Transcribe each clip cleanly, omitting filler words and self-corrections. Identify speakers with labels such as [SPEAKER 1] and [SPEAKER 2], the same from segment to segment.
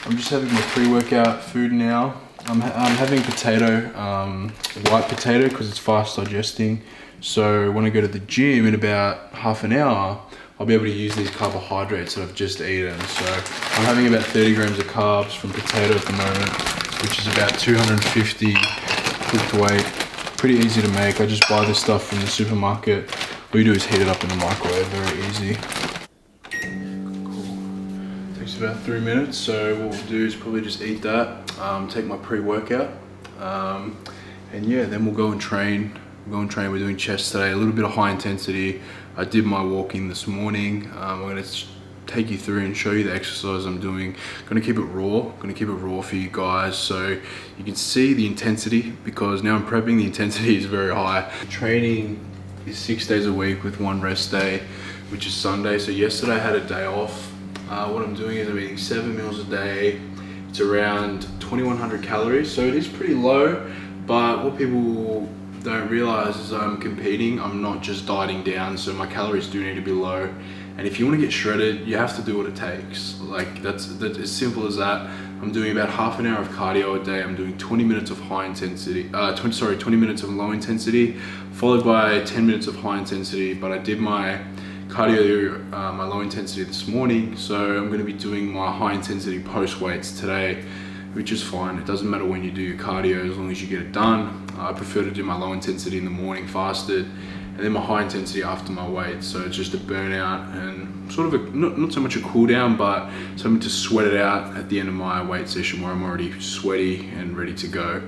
[SPEAKER 1] I'm just having my pre-workout food now. I'm having potato, white potato, because it's fast digesting. So when I go to the gym in about half an hour, I'll be able to use these carbohydrates that I've just eaten. So I'm having about 30 grams of carbs from potato at the moment, which is about 250 cooked weight. Pretty easy to make. I just buy this stuff from the supermarket. All you do is heat it up in the microwave, very easy. Cool. Takes about 3 minutes, so what we'll do is probably just eat that, take my pre-workout, and yeah, then we'll go and train. We're doing chest today, a little bit of high intensity. I did my walking this morning. I'm gonna take you through and show you the exercise I'm doing. Gonna keep it raw for you guys so you can see the intensity, because now I'm prepping, the intensity is very high. Training is 6 days a week with one rest day, which is Sunday. So yesterday I had a day off. What I'm doing is I'm eating 7 meals a day. It's around 2100 calories, so it is pretty low, but what people don't realize is I'm competing. I'm not just dieting down, so my calories do need to be low. And if you want to get shredded, you have to do what it takes. Like that's as simple as that. I'm doing about half an hour of cardio a day. I'm doing 20 minutes of high intensity, 20 minutes of low intensity, followed by 10 minutes of high intensity. But I did my cardio, my low intensity this morning, so I'm going to be doing my high intensity post weights today, which is fine. It doesn't matter when you do your cardio as long as you get it done. I prefer to do my low intensity in the morning fasted, and then my high intensity after my weights. So it's just a burnout and sort of not so much a cool down, but something to sweat it out at the end of my weight session where I'm already sweaty and ready to go.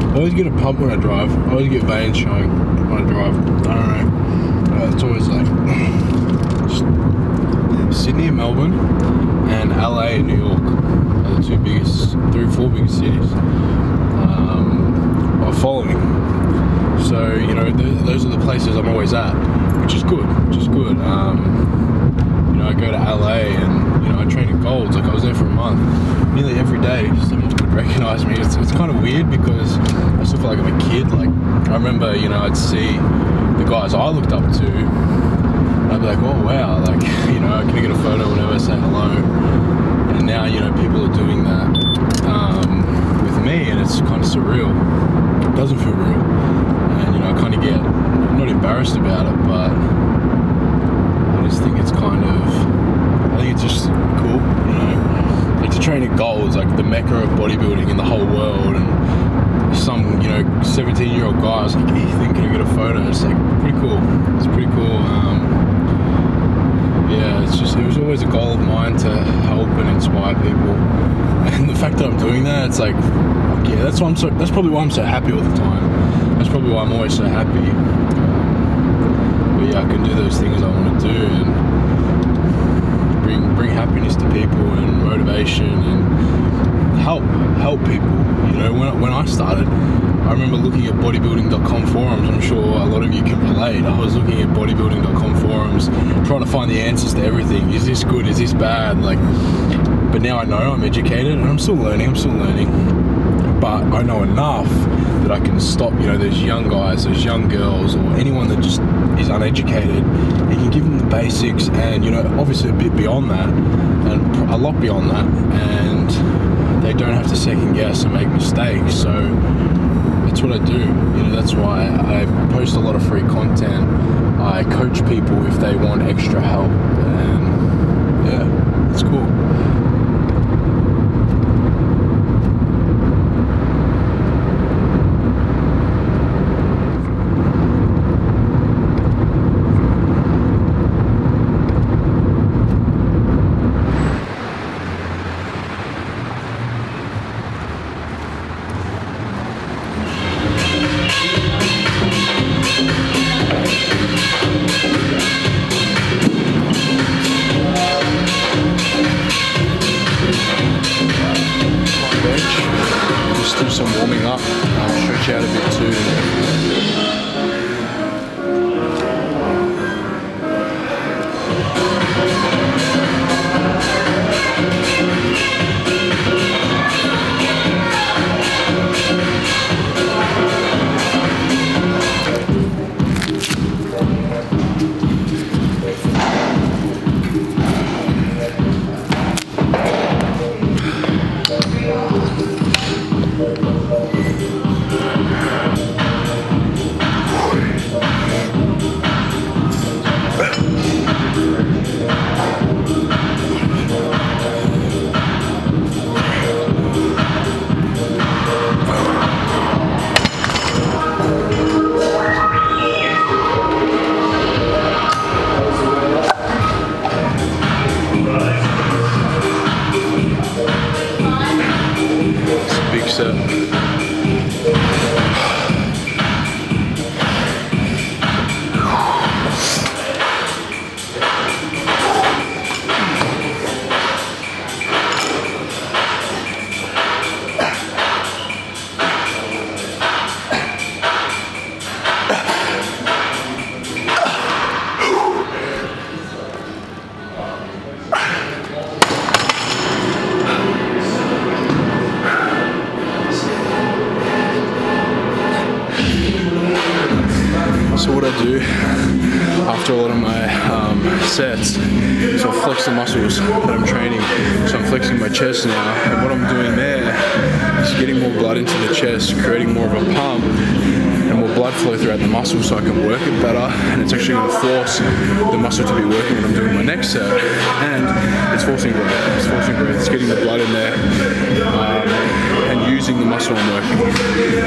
[SPEAKER 1] I always get a pump when I drive. I always get veins showing when I drive. I don't know. It's always like Sydney and Melbourne and LA and New York are the three or four biggest cities are following. So you know, those are the places I'm always at, which is good. You know, I go to LA and you know I train at Golds. Like I was there for a month, nearly every day. Someone would recognize me. It's kind of weird because I still feel like I'm a kid. Like I remember, you know, I'd see the guys I looked up to, and I'd be like, oh wow, like you know, can I get a photo, whatever, say hello. And now you know people are doing that with me, and it's kind of surreal. It doesn't feel real, and you know, I kind of get, I'm not embarrassed about it, but I just think it's kind of, I think it's just cool, you know. Like to train at Golds, like the mecca of bodybuilding in the whole world, and some, you know, 17-year-old guy was like, Ethan, can I get a photo? It's like pretty cool. It's pretty cool. Yeah, it's just, it was always a goal of mine to help and inspire people, and the fact that I'm doing that, it's like, yeah, that's probably why I'm so happy all the time. That's probably why I'm always so happy. But yeah, I can do those things I want to do and bring happiness to people and motivation and help people. You know, when I started, I remember looking at bodybuilding.com forums. I'm sure a lot of you can relate. I was looking at bodybuilding.com forums, trying to find the answers to everything. Is this good? Is this bad? Like, but now I know, I'm educated, and I'm still learning. But I know enough that I can stop, you know, those young guys, those young girls, or anyone that just is uneducated. You can give them the basics, and you know, obviously a bit beyond that, and a lot beyond that, and they don't have to second guess and make mistakes. So that's what I do. You know, that's why I post a lot of free content. I coach people if they want extra help, and yeah, it's cool. what I do after a lot of my sets is I'll flex the muscles that I'm training. So I'm flexing my chest now, and what I'm doing there is getting more blood into the chest, creating more of a pump and more blood flow throughout the muscle so I can work it better, and it's actually going to force the muscle to be working when I'm doing my next set, and it's forcing growth. It's forcing growth. It's getting the blood in there and using the muscle I'm working.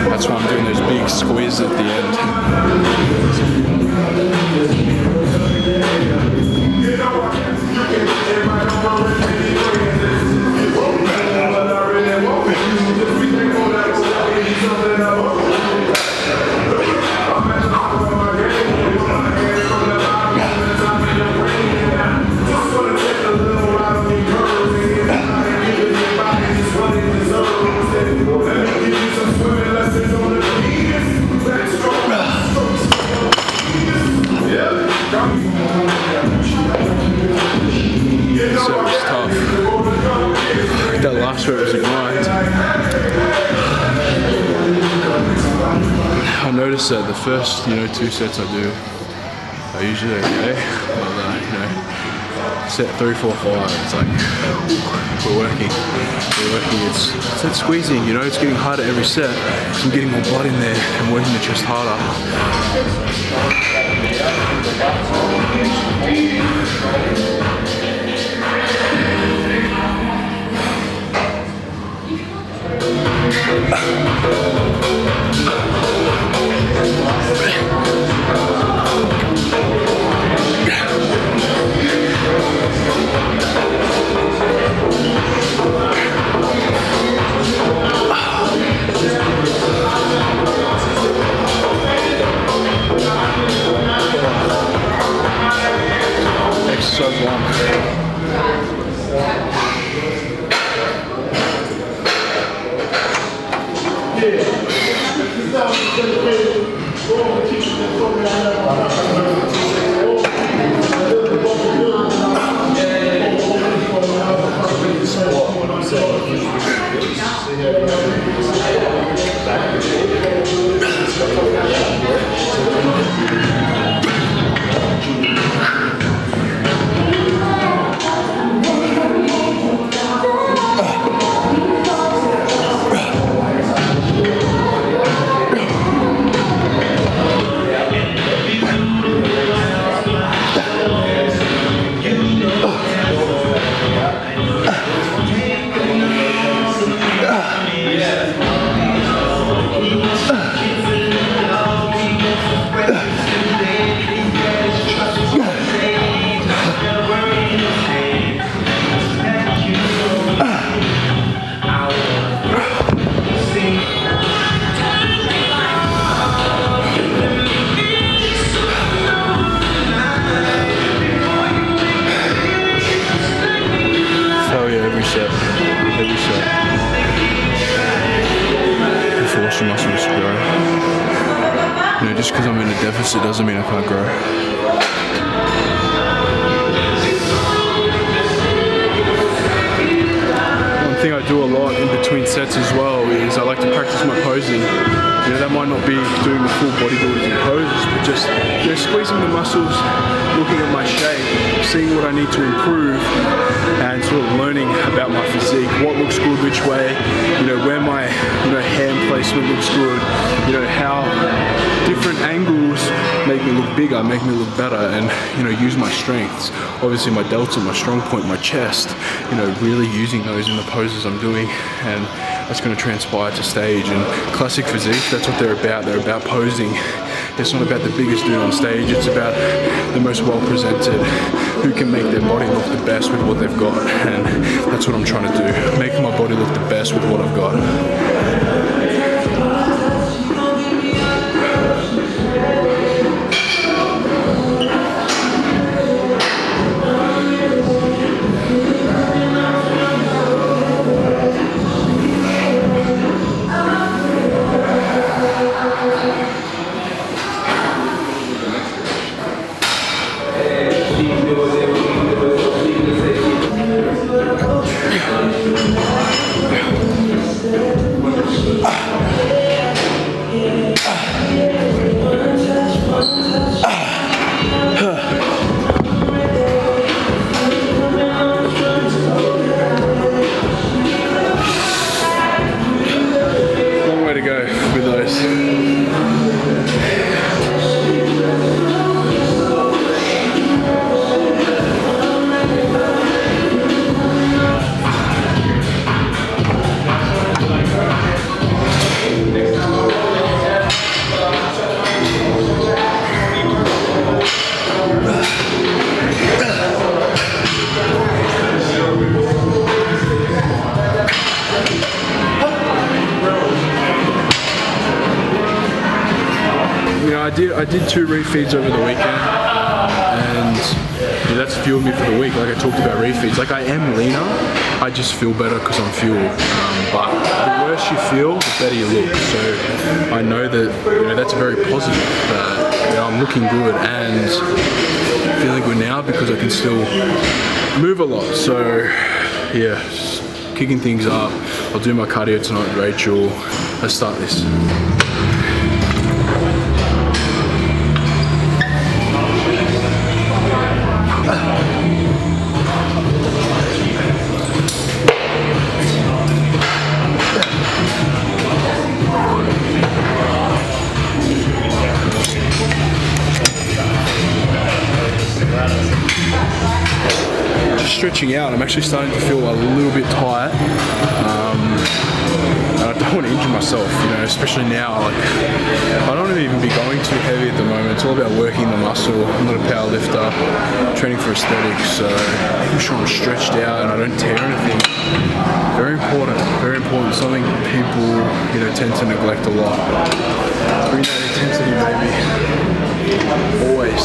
[SPEAKER 1] That's why I'm doing those big squeezes at the end. It was a grind. I noticed that the first, 2 sets I do are usually okay, but set 3, 4, 5, it's like we're working. It's that squeezing, it's getting harder every set. I'm getting more blood in there and working the chest harder. Exercise 1. Every set. And force your muscles to grow. Just because I'm in a deficit doesn't mean I can't grow. One thing I do a lot in between sets as well is I like to practice my posing. That might not be doing the full bodybuilding poses, but just squeezing the muscles, looking at my shape, seeing what I need to improve, and sort of learning about my physique, what looks good, which way, where my hand placement looks good, how different angles make me look bigger, make me look better, and use my strengths. Obviously my delts and my strong point, my chest, really using those in the poses I'm doing, and that's going to transpire to stage. And classic physique, that's what they're about. They're about posing. It's not about the biggest dude on stage, it's about the most well presented, who can make their body look the best with what they've got, and that's what I'm trying to do, make my body look the best with what I've got. I did 2 refeeds over the weekend, and yeah, that's fueled me for the week. Like I talked about refeeds. Like I am leaner, I just feel better because I'm fueled. But the worse you feel, the better you look. So I know that, you know, that's very positive. That, you know, I'm looking good and feeling good now because I can still move a lot. So yeah, just kicking things up. I'll do my cardio tonight with Rachel. Let's start this. Stretching out, I'm actually starting to feel a little bit tired, and I don't want to injure myself, you know, especially now. Like, I don't want to even be going too heavy at the moment. It's all about working the muscle. I'm not a power lifter, training for aesthetics, so I'm sure I'm stretched out and I don't tear anything. Very important, very important. Something people, you know, tend to neglect a lot. Bring that intensity, baby. Always.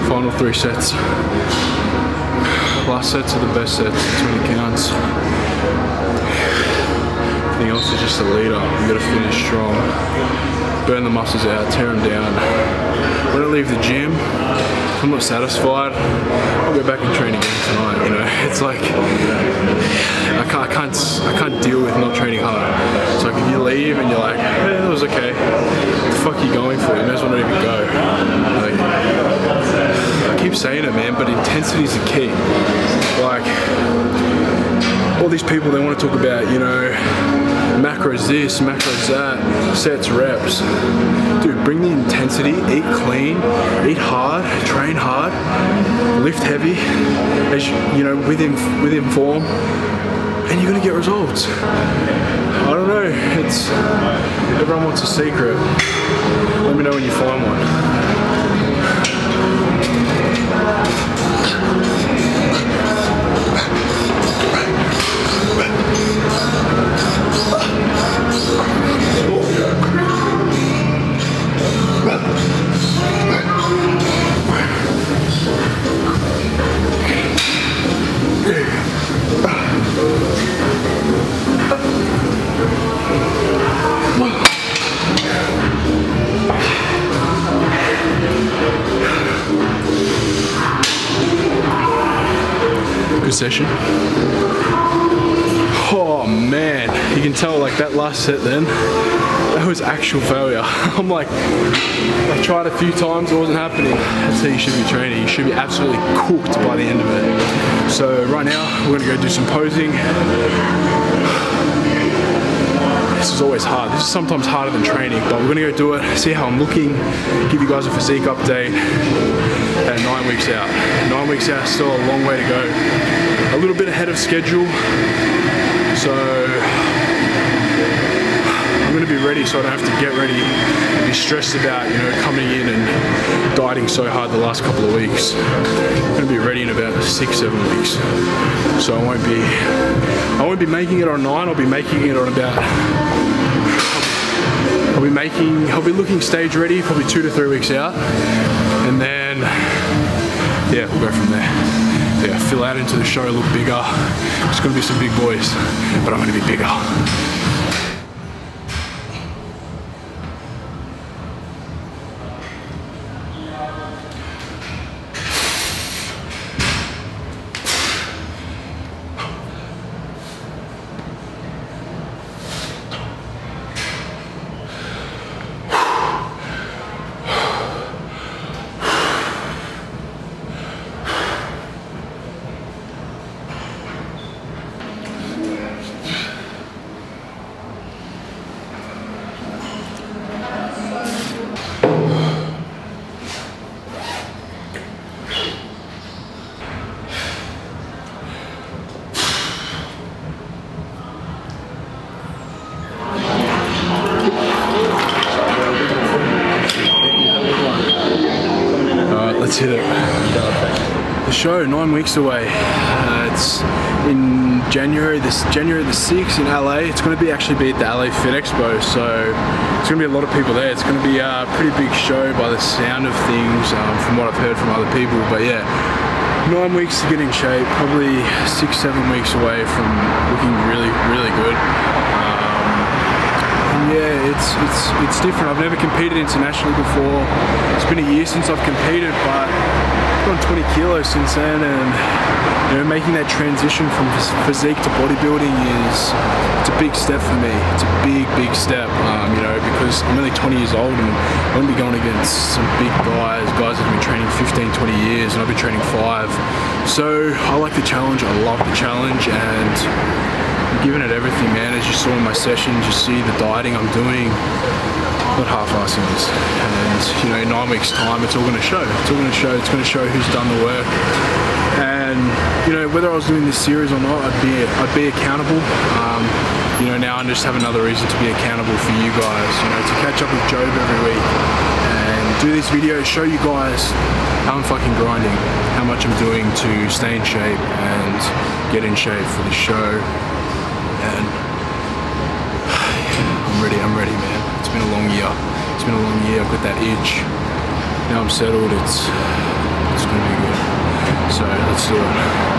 [SPEAKER 1] Final 3 sets. Last sets are the best sets, that's when it counts. Everything else is just a leader. You gotta finish strong. Burn the muscles out, tear them down. When I leave the gym, if I'm not satisfied, I'll go back and train again tonight, you know. It's like, I can't deal with not training hard. It's like if you leave and you're like, hey, that was okay. What the fuck are you going for? You may as well not even go. Like, I keep saying it, man, but intensity is the key. Like, all these people, they want to talk about, you know, macros this, macros that, sets, reps. Dude, bring the intensity, eat clean, eat hard, train hard, lift heavy, as you know, within form, and you're gonna get results. I don't know, it's, everyone wants a secret. Let me know when you find one. Good session. Oh man, you can tell like that last set then, that was actual failure. I'm like, I tried a few times, it wasn't happening. That's how you should be training. You should be absolutely cooked by the end of it. So right now, we're gonna go do some posing. This is always hard. This is sometimes harder than training, but we're gonna go do it, see how I'm looking, give you guys a physique update at 9 weeks out. 9 weeks out, still a long way to go. A little bit ahead of schedule, so I'm gonna be ready so I don't have to get ready and be stressed about, you know, coming in and dieting so hard the last couple of weeks. I'm gonna be ready in about 6-7 weeks. So I won't be making it on 9, I'll be making it on about, I'll be looking stage ready probably 2 to 3 weeks out, and then yeah, we'll go from there. Yeah, fill out into the show, look bigger. It's gonna be some big boys, but I'm gonna be bigger. let's hit it. The show, 9 weeks away. It's in January the 6th in LA. It's going to actually be at the LA Fit Expo, so it's going to be a lot of people there. It's going to be a pretty big show by the sound of things, from what I've heard from other people. But yeah, 9 weeks to get in shape, probably 6-7 weeks away from looking really, really good. Yeah, it's different. I've never competed internationally before. It's been a year since I've competed, but I've gone 20 kilos since then, and you know, making that transition from physique to bodybuilding it's a big step for me. It's a big step, you know, because I'm only 20 years old and I'm going to be going against some big guys that have been training 15, 20 years, and I've been training 5. So I like the challenge. I love the challenge, and I'm giving it everything, man. As you saw in my sessions, you see the dieting I'm doing. Not half-assing this, and you know, in 9 weeks' time, it's all going to show. It's all going to show. It's going to show who's done the work. And you know, whether I was doing this series or not, I'd be accountable. You know, now I just have another reason to be accountable for you guys. You know, to catch up with Job every week and do these videos, show you guys how I'm fucking grinding, how much I'm doing to stay in shape and get in shape for the show. And I'm ready, man. It's been a long year. It's been a long year. I've got that itch. Now I'm settled. It's gonna be good. So let's do it.